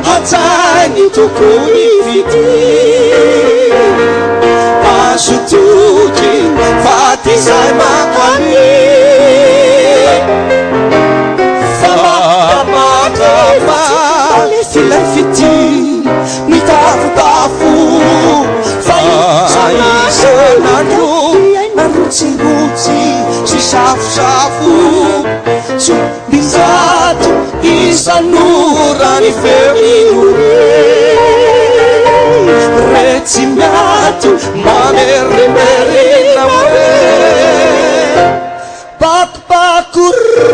hatsainy tokony vity mazotoky fa ty zay mankany famatama filay fity mitafotafo fa isanandro narotsirotsy sy safosafo so mizato isan'orany feonore retsy miato mameremerena more pakpakoro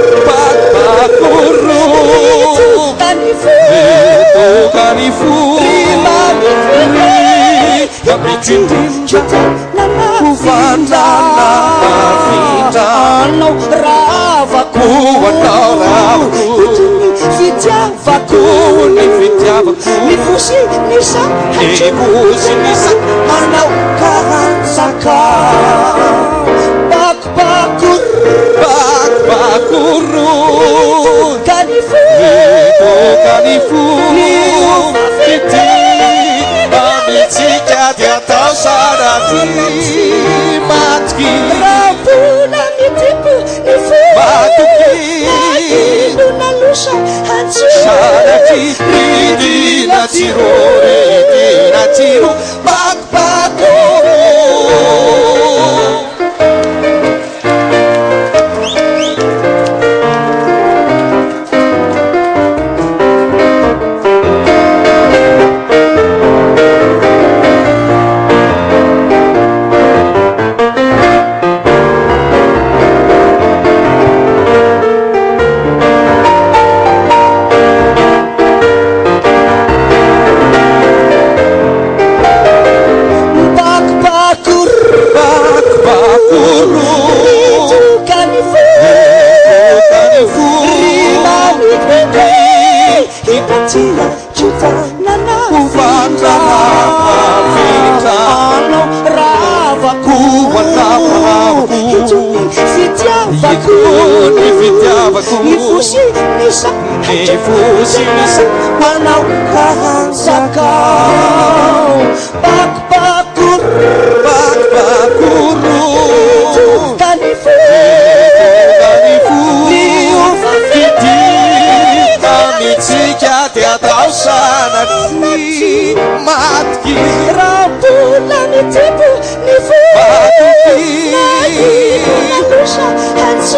kanifo yamitindrinja kuvandrana mavindrano ravako anao ravako fitiavako ny fitiavako ny fosy nisa fosy nisa manao karantsaka pakpakoro kanifo fity amitsika ty atao saraty matiky rapona mitipo ny matoky nalosa saraty ridina tiro ridina tiro pakpakoro Nifusi nisa manau kahansakau pakpakuru kanifu niufafiti amitsika ty atao sanaty matky rapona mitipo nifu matuky nalusa hansu